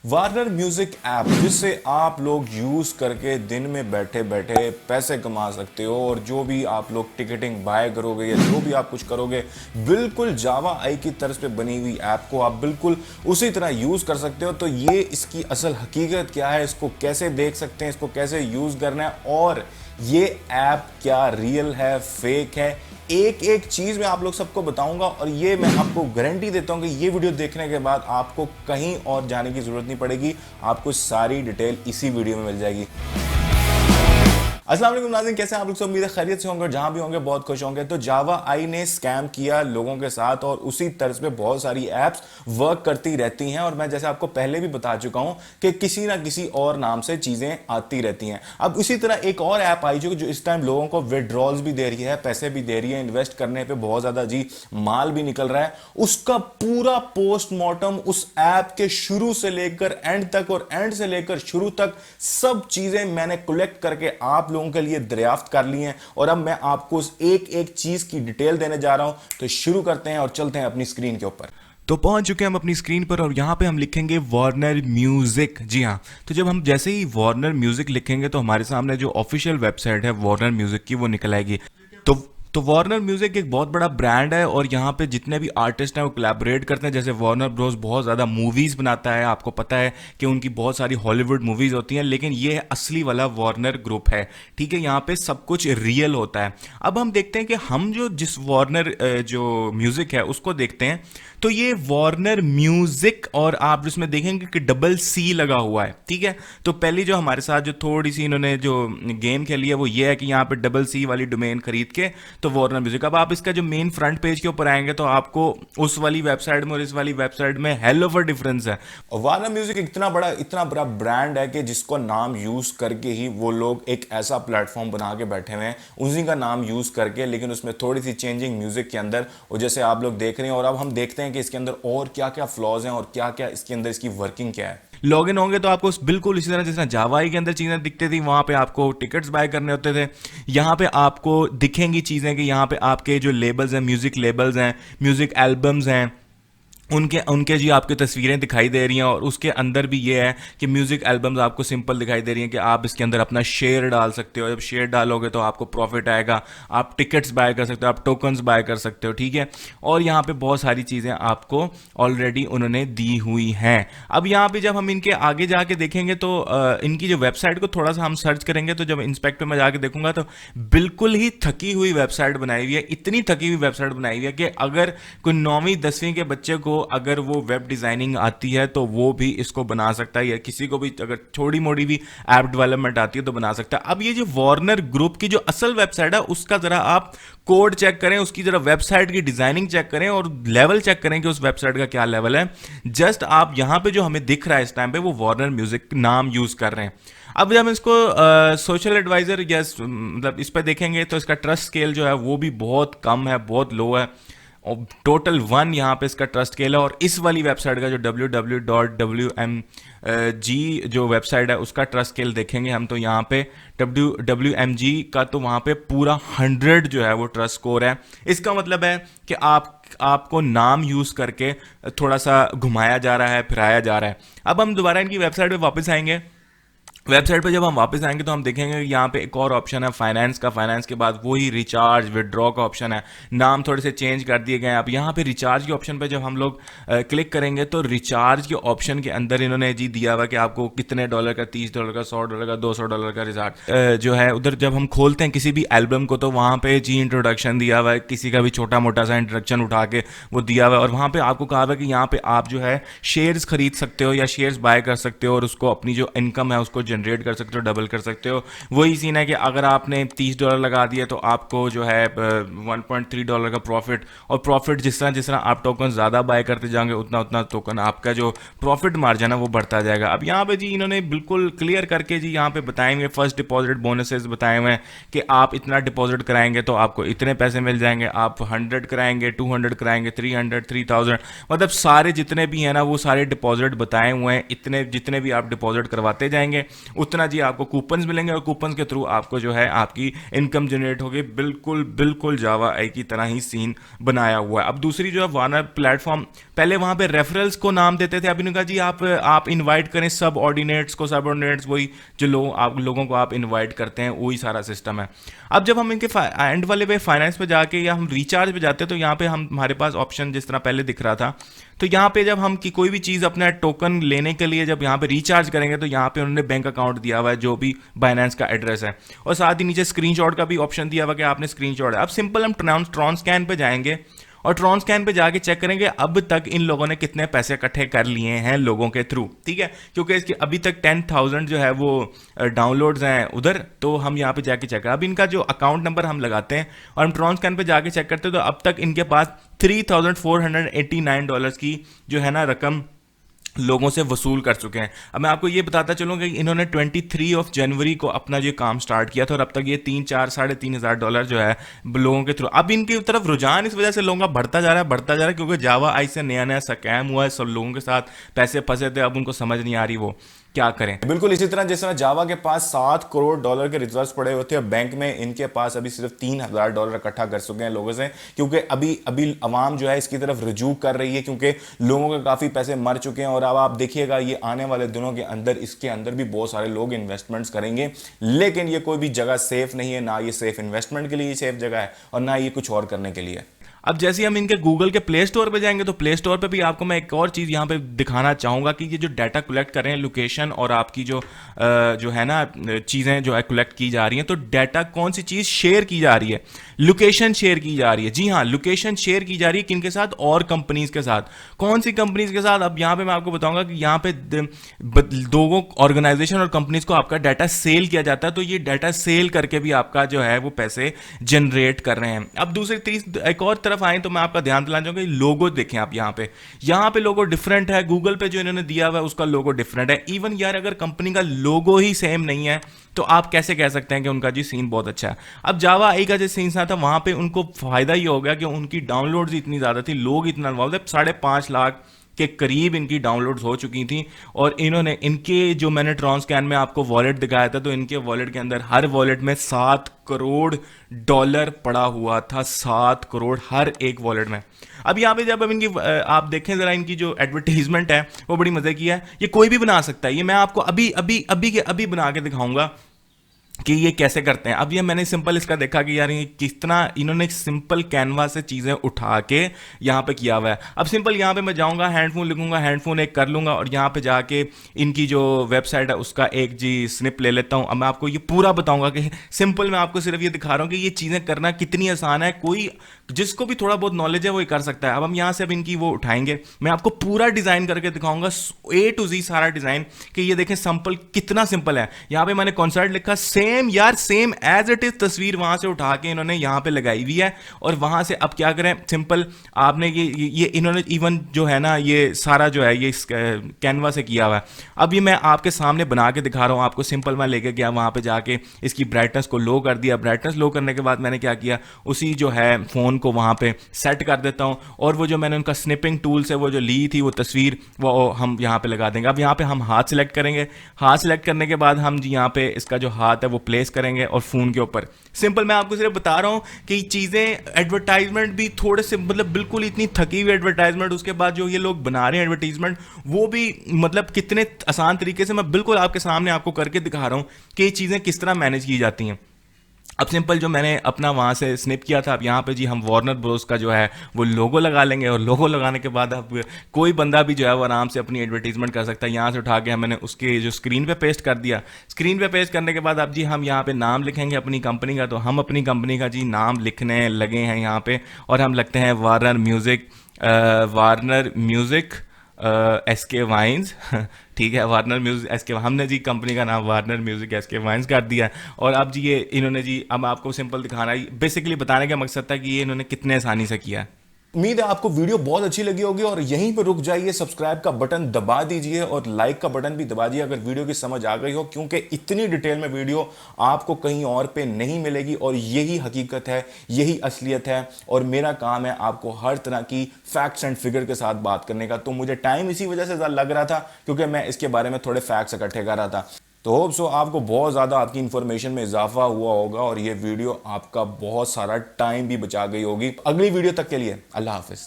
Warner music app जिससे आप लोग यूज करके दिन में बैठे बैठे पैसे कमा सकते हो और जो भी आप लोग टिकटिंग बाय करोगे या जो भी आप कुछ करोगे बिल्कुल जावा आई की तर्ज पे बनी हुई ऐप को आप बिल्कुल उसी तरह यूज कर सकते हो। तो ये इसकी असल हकीकत क्या है, इसको कैसे देख सकते हैं, इसको कैसे यूज करना है और ये ऐप क्या रियल है फेक है, एक एक चीज मैं आप लोग सबको बताऊंगा और ये मैं आपको गारंटी देता हूं कि ये वीडियो देखने के बाद आपको कहीं और जाने की जरूरत नहीं पड़ेगी, आपको सारी डिटेल इसी वीडियो में मिल जाएगी। अस्सलाम वालेकुम नाज़रीन, कैसे हैं आप लोग? सब उम्मीद है खैरियत से होंगे और जहां भी होंगे बहुत खुश होंगे। तो जावा आई ने स्कैम किया लोगों के साथ और उसी तर्ज पे बहुत सारी एप्स वर्क करती रहती हैं और मैं जैसे आपको पहले भी बता चुका हूं कि किसी ना किसी और नाम से चीजें आती रहती हैं। अब उसी तरह एक और ऐप आई जो इस टाइम लोगों को विड्रॉल्स भी दे रही है, पैसे भी दे रही है, इन्वेस्ट करने पर बहुत ज्यादा जी माल भी निकल रहा है। उसका पूरा पोस्टमार्टम उस ऐप के शुरू से लेकर एंड तक और एंड से लेकर शुरू तक सब चीजें मैंने कलेक्ट करके आप लोगों के लिए दरियाफ्त कर ली हैं और अब मैं आपको उस एक एक चीज की डिटेल देने जा रहा हूं। तो शुरू करते हैं और चलते हैं अपनी स्क्रीन के ऊपर। तो पहुंच चुके हैं हम अपनी स्क्रीन पर और यहाँ पे हम लिखेंगे वार्नर म्यूजिक। जी हाँ, तो जब हम जैसे ही वार्नर म्यूजिक लिखेंगे तो हमारे सामने जो ऑफिशियल वेबसाइट है वार्नर म्यूजिक की वो निकल आएगी। तो वार्नर म्यूजिक एक बहुत बड़ा ब्रांड है और यहाँ पे जितने भी आर्टिस्ट हैं वो कोलैबोरेट करते हैं। जैसे वार्नर ब्रोस बहुत ज़्यादा मूवीज़ बनाता है, आपको पता है कि उनकी बहुत सारी हॉलीवुड मूवीज़ होती हैं, लेकिन ये असली वाला वार्नर ग्रुप है। ठीक है, यहाँ पे सब कुछ रियल होता है। अब हम देखते हैं कि हम जो जिस वार्नर जो म्यूजिक है उसको देखते हैं तो ये वार्नर म्यूजिक और आप जिसमें देखेंगे कि डबल सी लगा हुआ है। ठीक है, तो पहली जो हमारे साथ जो थोड़ी सी इन्होंने जो गेम खेली है वो ये है कि यहाँ पे डबल सी वाली डोमेन खरीद के तो वार्नर म्यूजिक। अब आप इसका जो मेन फ्रंट पेज के ऊपर आएंगे तो आपको उस वाली वेबसाइट में और इस वाली वेबसाइट में हेल ऑफ अ डिफरेंस है। वार्नर म्यूजिक इतना बड़ा ब्रांड है कि जिसको नाम यूज करके ही वो लोग एक ऐसा प्लेटफॉर्म बना के बैठे हुए हैं उसी का नाम यूज करके, लेकिन उसमें थोड़ी सी चेंजिंग म्यूजिक के अंदर, और जैसे आप लोग देख रहे हैं। और अब हम देखते हैं कि इसके अंदर और क्या क्या फ्लॉज हैं और क्या क्या इसके अंदर इसकी वर्किंग क्या है। लॉग इन होंगे तो आपको बिल्कुल इसी तरह जिस तरह जावाई के अंदर चीज़ें दिखती थी वहां पे आपको टिकट्स बाय करने होते थे, यहाँ पे आपको दिखेंगी चीज़ें कि यहाँ पे आपके जो लेबल्स हैं, म्यूजिक लेबल्स हैं, म्यूजिक एल्बम्स हैं, उनके उनके जी आपकी तस्वीरें दिखाई दे रही हैं। और उसके अंदर भी ये है कि म्यूज़िक एल्बम्स आपको सिंपल दिखाई दे रही हैं कि आप इसके अंदर अपना शेयर डाल सकते हो। जब शेयर डालोगे तो आपको प्रॉफिट आएगा, आप टिकट्स बाय कर सकते हो, आप टोकन्स बाय कर सकते हो। ठीक है, और यहाँ पे बहुत सारी चीज़ें आपको ऑलरेडी उन्होंने दी हुई हैं। अब यहाँ पे जब हम इनके आगे जाके देखेंगे तो इनकी जो वेबसाइट को थोड़ा सा हम सर्च करेंगे तो जब इंस्पेक्टर में जाके देखूंगा तो बिल्कुल ही थकी हुई वेबसाइट बनाई हुई है। इतनी थकी हुई वेबसाइट बनाई हुई है कि अगर कोई 9वीं 10वीं के बच्चे को अगर वो वेब डिजाइनिंग आती है तो वो भी इसको बना सकता है, या किसी को भी अगर थोड़ी मोड़ी भी ऐप डेवलपमेंट आती है तो बना सकता है। अब ये जो वार्नर ग्रुप की जो असल वेबसाइट है उसका जरा आप कोड चेक करें, उसकी जरा वेबसाइट की डिजाइनिंग चेक करें और लेवल चेक करें कि उस वेबसाइट का क्या लेवल है। जस्ट आप यहां पे जो हमें दिख रहा है इस टाइम पे वो वार्नर म्यूजिक नाम यूज कर रहे हैं। अब जब हम इसको सोशल एडवाइजर या मतलब इस पर देखेंगे तो इसका ट्रस्ट स्केल जो है वो भी बहुत कम है, बहुत लो है। और टोटल 1 यहाँ पे इसका ट्रस्ट स्केल है। और इस वाली वेबसाइट का जो www.wmg जो वेबसाइट है उसका ट्रस्ट स्केल देखेंगे हम तो यहाँ पे WMG का तो वहाँ पे पूरा 100 जो है वो ट्रस्ट स्कोर है। इसका मतलब है कि आपको नाम यूज करके थोड़ा सा घुमाया जा रहा है, फिराया जा रहा है। अब हम दोबारा इनकी वेबसाइट पे वापस आएंगे। वेबसाइट पे जब हम वापस आएंगे तो हम देखेंगे कि यहाँ पे एक और ऑप्शन है फाइनेंस का। फाइनेंस के बाद वही रिचार्ज विड्रॉ का ऑप्शन है, नाम थोड़े से चेंज कर दिए गए हैं। अब यहाँ पे रिचार्ज के ऑप्शन पे जब हम लोग क्लिक करेंगे तो रिचार्ज के ऑप्शन के अंदर इन्होंने जी दिया हुआ कि आपको कितने डॉलर का, $30 का, $100 का, $200 का रिचार्ज जो है। उधर जब हम खोलते हैं किसी भी एल्बम को तो वहाँ पे जी इंट्रोडक्शन दिया हुआ है, किसी का भी छोटा मोटा सा इंट्रोडक्शन उठा के वो दिया हुआ है। और वहाँ पे आपको कहा हुआ है कि यहाँ पे आप जो है शेयर्स खरीद सकते हो या शेयर्स बाय कर सकते हो और उसको अपनी जो इनकम है उसको जनरेट कर सकते हो, डबल कर सकते हो। वही सीन है कि अगर आपने $30 लगा दिया तो आपको जो है $1.3 का प्रॉफिट, और प्रॉफिट जिस तरह आप टोकन ज़्यादा बाय करते जाएंगे उतना उतना टोकन आपका जो प्रॉफिट मार्जिन है वो बढ़ता जाएगा। अब यहाँ पे जी इन्होंने बिल्कुल क्लियर करके जी यहाँ पे बताएंगे फर्स्ट डिपॉजिट बोनसेस बताए हुए हैं कि आप इतना डिपॉजिट कराएंगे तो आपको इतने पैसे मिल जाएंगे, आप 100 कराएंगे, 200 कराएंगे, 300, 3000, मतलब सारे जितने भी हैं ना वो सारे डिपॉजिट बताए हुए हैं। इतने जितने भी आप डिपॉजिट करवाते जाएंगे उतना जी आपको कूपन्स मिलेंगे और कूपन्स के थ्रू आपको जो है आपकी इनकम जनरेट होगी। बिल्कुल बिल्कुल जावा आई की तरह ही सीन बनाया हुआ है। अब दूसरी जो है वार्नर प्लेटफॉर्म, पहले वहां पे रेफरल्स को नाम देते थे, अभी उन्होंने कहा जी आप इनवाइट करें सब ऑर्डिनेट्स को, सब ऑर्डिनेट्स वही जो लोगों को आप इनवाइट करते हैं, वही सारा सिस्टम है। अब जब हम इनके एंड वाले पे फाइनेंस पे जाके या हम रिचार्ज पे जाते हैं तो यहाँ पे हमारे पास ऑप्शन जिस तरह पहले दिख रहा था, तो यहाँ पे जब हम कोई भी चीज़ अपना टोकन लेने के लिए जब यहाँ पे रिचार्ज करेंगे तो यहाँ पे उन्होंने बैंक अकाउंट दिया हुआ है जो भी बाइनेंस का एड्रेस है, और साथ ही नीचे स्क्रीनशॉट का भी ऑप्शन दिया हुआ कि आपने स्क्रीनशॉट है। अब सिंपल हम ट्रांसस्कैन पे जाएंगे और ट्रांसस्कैन पे जाके चेक करेंगे अब तक इन लोगों ने कितने पैसे इकट्ठे कर लिए हैं लोगों के थ्रू, ठीक है, क्योंकि इसके अभी तक 10,000 जो है वो डाउनलोड्स हैं उधर, तो हम यहाँ पे जाके चेक करें। अब इनका जो अकाउंट नंबर हम लगाते हैं और हम ट्रांसस्कैन पे जाके चेक करते हैं तो अब तक इनके पास $3,489 की जो है ना रकम लोगों से वसूल कर चुके हैं। अब मैं आपको ये बताता चलूँ कि इन्होंने 23 जनवरी को अपना ये काम स्टार्ट किया था और अब तक ये 3-4-3,500 जो है लोगों के थ्रू, अब इनकी तरफ रुझान इस वजह से लोगों का बढ़ता जा रहा है क्योंकि जावा आई से नया नया स्कैम हुआ है, सब लोगों के साथ पैसे फंसे थे, अब उनको समझ नहीं आ रही वो क्या करें। बिल्कुल इसी तरह जिस तरह जावा के पास $7 करोड़ के रिजर्व्स पड़े हुए थे, बैंक में इनके पास अभी सिर्फ $3,000 इकट्ठा कर चुके हैं लोगों से, क्योंकि अभी अवाम जो है इसकी तरफ रुजू कर रही है क्योंकि लोगों के काफी पैसे मर चुके हैं। और अब आप देखिएगा ये आने वाले दिनों के अंदर इसके अंदर भी बहुत सारे लोग इन्वेस्टमेंट्स करेंगे, लेकिन ये कोई भी जगह सेफ नहीं है, ना ये सेफ इन्वेस्टमेंट के लिए सेफ जगह है और ना ये कुछ और करने के लिए। अब जैसे हम इनके गूगल के प्ले स्टोर पे जाएंगे तो प्ले स्टोर पे भी आपको मैं एक और चीज़ यहाँ पे दिखाना चाहूँगा कि ये जो डाटा कलेक्ट कर रहे हैं लोकेशन और आपकी जो है ना चीज़ें जो है कलेक्ट की जा रही हैं, तो डाटा कौन सी चीज़ शेयर की जा रही है, लोकेशन शेयर की जा रही है। जी हाँ, लोकेशन शेयर की जा रही है किन के साथ, और कंपनीज के साथ। कौन सी कंपनीज के साथ, अब यहाँ पे मैं आपको बताऊंगा कि यहाँ पे दो ऑर्गेनाइजेशन और कंपनीज को आपका डाटा सेल किया जाता है, तो ये डाटा सेल करके भी आपका जो है वो पैसे जनरेट कर रहे हैं। अब दूसरी एक और तरफ आए तो मैं आपका ध्यान दिलाना चाहूंगा, लोगो देखें आप यहाँ पे लोगो डिफरेंट है, गूगल पे जो इन्होंने दिया हुआ है उसका लोगो डिफरेंट है। इवन यार अगर कंपनी का लोगो ही सेम नहीं है तो आप कैसे कह सकते हैं कि उनका जी सीन बहुत अच्छा है। अब जावा आई का जो सीन था वहां पे उनको फायदा ये हो गया कि उनकी डाउनलोड्स इतनी ज्यादा थी, लोग इतना इन्वॉल्व थे, 5.5 लाख के करीब इनकी डाउनलोड्स हो चुकी थी। और इन्होंने इनके जो मैंने ट्रांसस्कैन में आपको वॉलेट दिखाया था, तो इनके वॉलेट के अंदर हर वॉलेट में $7 करोड़ पड़ा हुआ था, 7 करोड़ हर एक वॉलेट में। अब यहाँ पे जब इनकी आप देखें जरा, इनकी जो एडवर्टीजमेंट है वो बड़ी मजे की है, ये कोई भी बना सकता है, ये मैं आपको अभी अभी अभी के अभी बना के दिखाऊंगा कि ये कैसे करते हैं। अब ये मैंने सिंपल इसका देखा कि यार ये किस तरह इन्होंने सिंपल कैनवा से चीज़ें उठा के यहाँ पे किया हुआ है। अब सिंपल यहाँ पे मैं जाऊँगा, हैंडफोन लिखूंगा, हैंडफोन एक कर लूँगा और यहाँ पे जाके इनकी जो वेबसाइट है उसका एक जी स्निप ले लेता हूँ। अब मैं आपको ये पूरा बताऊँगा कि सिंपल मैं आपको सिर्फ ये दिखा रहा हूँ कि ये चीज़ें करना कितनी आसान है, कोई जिसको भी थोड़ा बहुत नॉलेज है वो कर सकता है। अब हम यहाँ से अब इनकी वो उठाएंगे, मैं आपको पूरा डिज़ाइन करके दिखाऊंगा A to Z सारा डिज़ाइन, कि ये देखें सिंपल कितना सिंपल है। यहाँ पे मैंने कॉन्सर्ट लिखा, सेम यार सेम एज इट इज तस्वीर वहां से उठा के इन्होंने यहाँ पे लगाई हुई है। और वहां से अब क्या करें, सिंपल आपने ये इन्होंने इवन जो है ना ये सारा जो है ये कैनवा से किया हुआ है। अब ये मैं आपके सामने बना के दिखा रहा हूँ आपको। सिंपल मैं लेके गया वहां पे जाके इसकी ब्राइटनेस को लो कर दिया, ब्राइटनेस लो करने के बाद मैंने क्या किया, उसी जो है फोन को वहां पे सेट कर देता हूं और वो जो मैंने उनका स्निपिंग टूल से वो जो ली थी वो तस्वीर वो हम यहाँ पे लगा देंगे। अब यहाँ पे हम हाथ सिलेक्ट करेंगे, हाथ सिलेक्ट करने के बाद हम यहाँ पे इसका जो हाथ है वो प्लेस करेंगे और फोन के ऊपर। सिंपल मैं आपको सिर्फ बता रहा हूँ कि चीजें एडवर्टाइजमेंट भी थोड़े से मतलब बिल्कुल इतनी थकी हुई एडवर्टाइजमेंट, उसके बाद जो ये लोग बना रहे हैं एडवर्टाइजमेंट वो भी मतलब कितने आसान तरीके से मैं बिल्कुल आपके सामने आपको करके दिखा रहा हूँ कि ये चीजें किस तरह मैनेज की जाती हैं। अब सिंपल जो मैंने अपना वहाँ से स्निप किया था, अब यहाँ पे जी हम वार्नर ब्रोस का जो है वो लोगो लगा लेंगे और लोगो लगाने के बाद अब कोई बंदा भी जो है वो आराम से अपनी एडवर्टीजमेंट कर सकता है। यहाँ से उठा के मैंने उसके जो स्क्रीन पे पेस्ट कर दिया। स्क्रीन पे पेस्ट करने के बाद अब जी हम यहाँ पे नाम लिखेंगे अपनी कंपनी का, तो हम अपनी कंपनी का जी नाम लिखने लगे हैं यहाँ पे और हम लगते हैं वार्नर म्यूजिक SK वाइन्स ठीक है, वार्नर म्यूजिक SK, हमने जी कंपनी का नाम वार्नर म्यूजिक SK वाइन्स कर दिया। और अब जी ये इन्होंने जी अब आपको सिंपल दिखाना, बेसिकली बताने का मकसद था कि ये इन्होंने कितने आसानी से किया। उम्मीद है आपको वीडियो बहुत अच्छी लगी होगी और यहीं पर रुक जाइए, सब्सक्राइब का बटन दबा दीजिए और लाइक का बटन भी दबा दीजिए अगर वीडियो की समझ आ गई हो, क्योंकि इतनी डिटेल में वीडियो आपको कहीं और पे नहीं मिलेगी और यही हकीकत है, यही असलियत है। और मेरा काम है आपको हर तरह की फैक्ट्स एंड फिगर के साथ बात करने का। तो मुझे टाइम इसी वजह से लग रहा था क्योंकि मैं इसके बारे में थोड़े फैक्ट्स इकट्ठे कर रहा था। तो होप सो आपको बहुत ज़्यादा आपकी इन्फॉर्मेशन में इजाफा हुआ होगा और ये वीडियो आपका बहुत सारा टाइम भी बचा गई होगी। अगली वीडियो तक के लिए अल्लाह हाफिज़।